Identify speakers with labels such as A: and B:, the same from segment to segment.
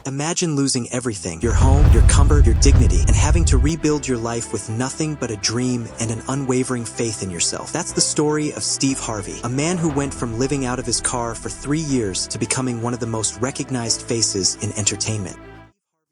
A: Imagine losing everything, your home, your comfort, your dignity, and having to rebuild your life with nothing but a dream and an unwavering faith in yourself. That's the story of Steve Harvey, a man who went from living out of his car for 3 years to becoming one of the most recognized faces in entertainment.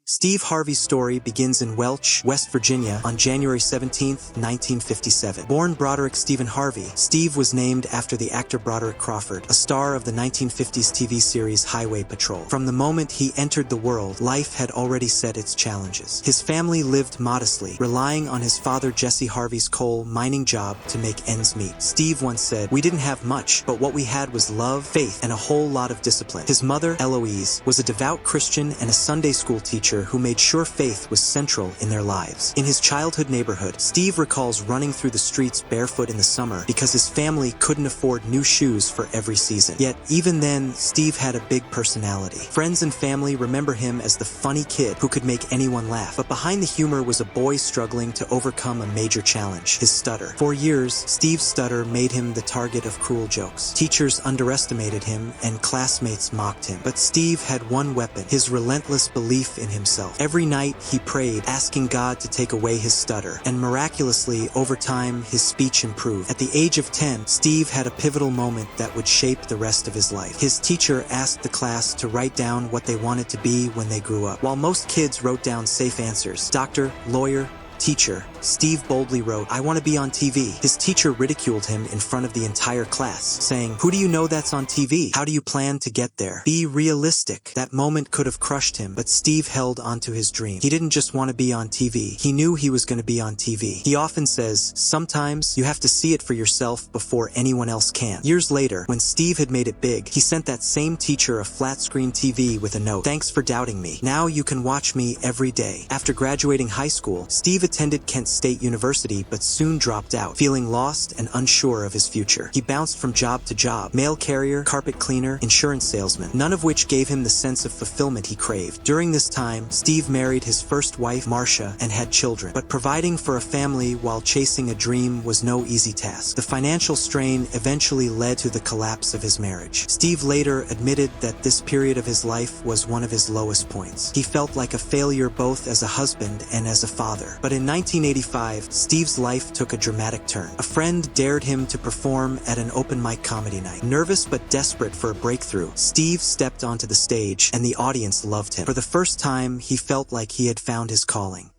A: Steve Harvey's story begins in Welch, West Virginia, on January 17, 1957. Born Broderick Stephen Harvey, Steve was named after the actor Broderick Crawford, a star of the 1950s TV series Highway Patrol. From the moment he entered the world, life had already set its challenges. His family lived modestly, relying on his father Jesse Harvey's coal mining job to make ends meet. Steve once said, "We didn't have much, but what we had was love, faith, and a whole lot of discipline." His mother, Eloise, was a devout Christian and a Sunday school teacher who made sure faith was central in their lives. In his childhood neighborhood, Steve recalls running through the streets barefoot in the summer because his family couldn't afford new shoes for every season. Yet, even then, Steve had a big personality. Friends and family remember him as the funny kid who could make anyone laugh. But behind the humor was a boy struggling to overcome a major challenge, his stutter. For years, Steve's stutter made him the target of cruel jokes. Teachers underestimated him and classmates mocked him. But Steve had one weapon, his relentless belief in himself. Every night he prayed, asking God to take away his stutter, and miraculously, over time, his speech improved. At the age of 10, Steve had a pivotal moment that would shape the rest of his life. His teacher asked the class to write down what they wanted to be when they grew up. While most kids wrote down safe answers, doctor, lawyer, teacher, Steve boldly wrote, "I want to be on TV." His teacher ridiculed him in front of the entire class, saying, "Who do you know that's on TV? How do you plan to get there? Be realistic." That moment could have crushed him, but Steve held onto his dream. He didn't just want to be on TV. He knew he was going to be on TV. He often says, "Sometimes you have to see it for yourself before anyone else can." Years later, when Steve had made it big, he sent that same teacher a flat-screen TV with a note, "Thanks for doubting me. Now you can watch me every day." After graduating high school, Steve attended Kent State University but soon dropped out, feeling lost and unsure of his future. He bounced from job to job, mail carrier, carpet cleaner, insurance salesman, none of which gave him the sense of fulfillment he craved. During this time, Steve married his first wife, Marcia, and had children. But providing for a family while chasing a dream was no easy task. The financial strain eventually led to the collapse of his marriage. Steve later admitted that this period of his life was one of his lowest points. He felt like a failure both as a husband and as a father. But in 1985, Steve's life took a dramatic turn. A friend dared him to perform at an open mic comedy night. Nervous but desperate for a breakthrough, Steve stepped onto the stage, and the audience loved him. For the first time, he felt like he had found his calling.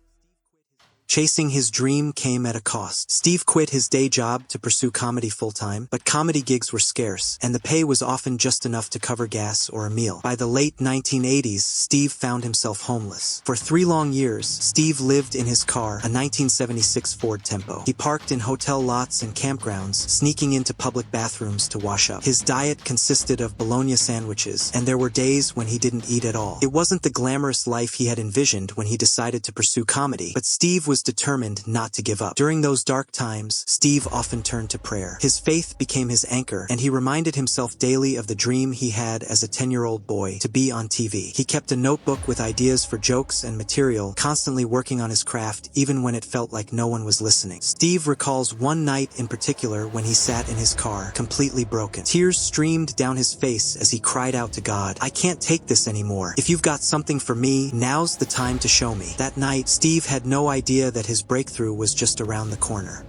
A: Chasing his dream came at a cost. Steve quit his day job to pursue comedy full-time, but comedy gigs were scarce, and the pay was often just enough to cover gas or a meal. By the late 1980s, Steve found himself homeless. For 3 long years, Steve lived in his car, a 1976 Ford Tempo. He parked in hotel lots and campgrounds, sneaking into public bathrooms to wash up. His diet consisted of bologna sandwiches, and there were days when he didn't eat at all. It wasn't the glamorous life he had envisioned when he decided to pursue comedy, but Steve was determined not to give up. During those dark times, Steve often turned to prayer. His faith became his anchor, and he reminded himself daily of the dream he had as a 10-year-old boy, to be on TV. He kept a notebook with ideas for jokes and material, constantly working on his craft even when it felt like no one was listening. Steve recalls one night in particular when he sat in his car, completely broken. Tears streamed down his face as he cried out to God, "I can't take this anymore. If you've got something for me, now's the time to show me." That night, Steve had no idea that his breakthrough was just around the corner.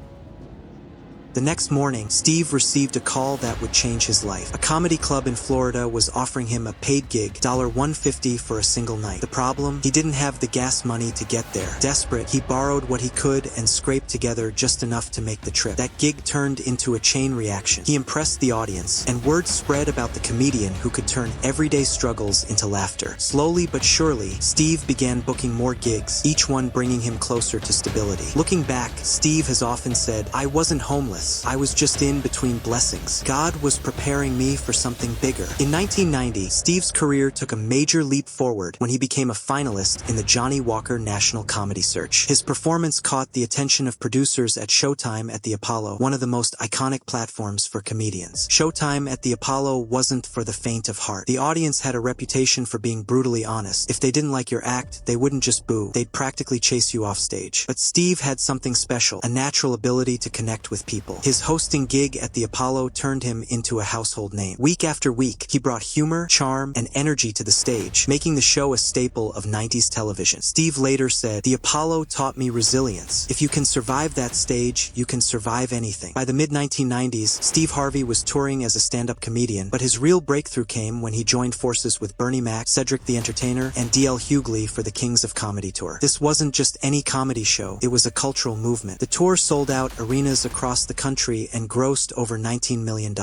A: The next morning, Steve received a call that would change his life. A comedy club in Florida was offering him a paid gig, $150 for a single night. The problem? He didn't have the gas money to get there. Desperate, he borrowed what he could and scraped together just enough to make the trip. That gig turned into a chain reaction. He impressed the audience, and word spread about the comedian who could turn everyday struggles into laughter. Slowly but surely, Steve began booking more gigs, each one bringing him closer to stability. Looking back, Steve has often said, "I wasn't homeless. I was just in between blessings. God was preparing me for something bigger." In 1990, Steve's career took a major leap forward when he became a finalist in the Johnny Walker National Comedy Search. His performance caught the attention of producers at Showtime at the Apollo, one of the most iconic platforms for comedians. Showtime at the Apollo wasn't for the faint of heart. The audience had a reputation for being brutally honest. If they didn't like your act, they wouldn't just boo. They'd practically chase you off stage. But Steve had something special, a natural ability to connect with people. staple. His hosting gig at the Apollo turned him into a household name. Week after week, he brought humor, charm, and energy to the stage, making the show a staple of 90s television. Steve later said, "The Apollo taught me resilience. If you can survive that stage, you can survive anything." By the mid-1990s, Steve Harvey was touring as a stand-up comedian, but his real breakthrough came when he joined forces with Bernie Mac, Cedric the Entertainer, and D.L. Hughley for the Kings of Comedy tour. This wasn't just any comedy show, it was a cultural movement. The tour sold out arenas across the country and grossed over $19 million.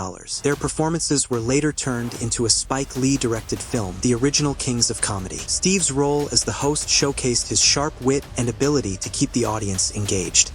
A: Their performances were later turned into a Spike Lee-directed film, The Original Kings of Comedy. Steve's role as the host showcased his sharp wit and ability to keep the audience engaged.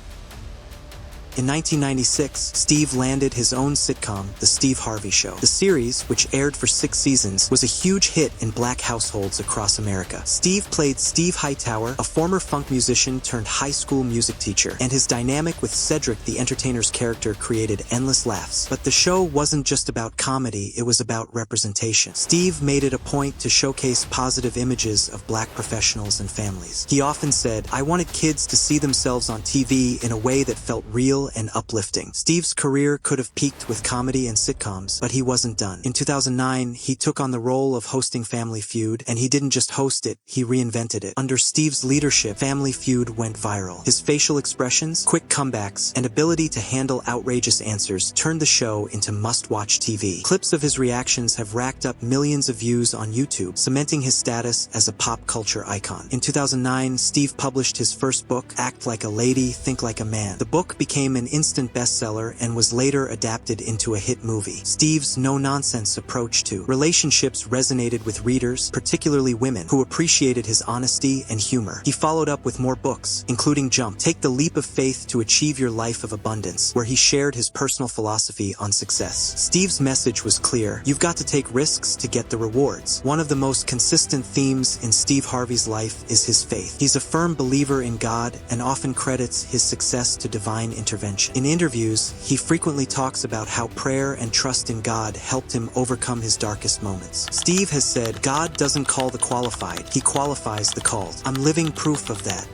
A: In 1996, Steve landed his own sitcom, The Steve Harvey Show. The series, which aired for 6 seasons, was a huge hit in black households across America. Steve played Steve Hightower, a former funk musician turned high school music teacher, and his dynamic with Cedric the Entertainer's character created endless laughs. But the show wasn't just about comedy, it was about representation. Steve made it a point to showcase positive images of black professionals and families. He often said, "I wanted kids to see themselves on TV in a way that felt real and uplifting." Steve's career could have peaked with comedy and sitcoms, but he wasn't done. In 2009, he took on the role of hosting Family Feud, and he didn't just host it, he reinvented it. Under Steve's leadership, Family Feud went viral. His facial expressions, quick comebacks, and ability to handle outrageous answers turned the show into must-watch TV. Clips of his reactions have racked up millions of views on YouTube, cementing his status as a pop culture icon. In 2009, Steve published his first book, Act Like a Lady, Think Like a Man. The book became an instant bestseller and was later adapted into a hit movie. Steve's no-nonsense approach to relationships resonated with readers, particularly women, who appreciated his honesty and humor. He followed up with more books, including Jump, Take the Leap of Faith to Achieve Your Life of Abundance, where he shared his personal philosophy on success. Steve's message was clear: you've got to take risks to get the rewards. One of the most consistent themes in Steve Harvey's life is his faith. He's a firm believer in God and often credits his success to divine intervention. In interviews, he frequently talks about how prayer and trust in God helped him overcome his darkest moments. Steve has said, "God doesn't call the qualified, he qualifies the called." I'm living proof of that.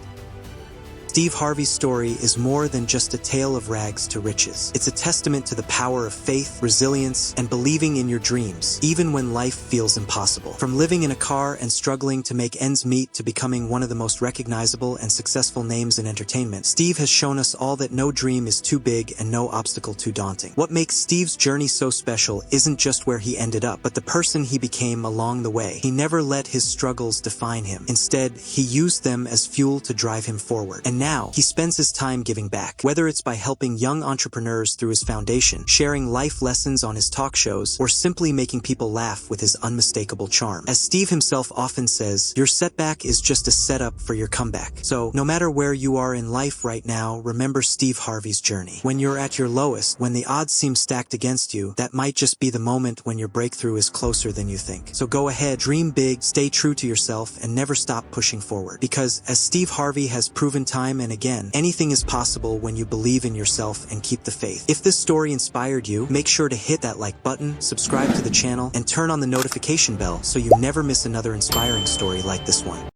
A: Steve Harvey's story is more than just a tale of rags to riches. It's a testament to the power of faith, resilience, and believing in your dreams, even when life feels impossible. From living in a car and struggling to make ends meet to becoming one of the most recognizable and successful names in entertainment, Steve has shown us all that no dream is too big and no obstacle too daunting. What makes Steve's journey so special isn't just where he ended up, but the person he became along the way. He never let his struggles define him. Instead, he used them as fuel to drive him forward. And now, he spends his time giving back. Whether it's by helping young entrepreneurs through his foundation, sharing life lessons on his talk shows, or simply making people laugh with his unmistakable charm. As Steve himself often says, your setback is just a setup for your comeback. So, no matter where you are in life right now, remember Steve Harvey's journey. When you're at your lowest, when the odds seem stacked against you, that might just be the moment when your breakthrough is closer than you think. So go ahead, dream big, stay true to yourself, and never stop pushing forward. Because, as Steve Harvey has proven time and again, anything is possible when you believe in yourself and keep the faith. If this story inspired you, make sure to hit that like button, subscribe to the channel, and turn on the notification bell so you never miss another inspiring story like this one.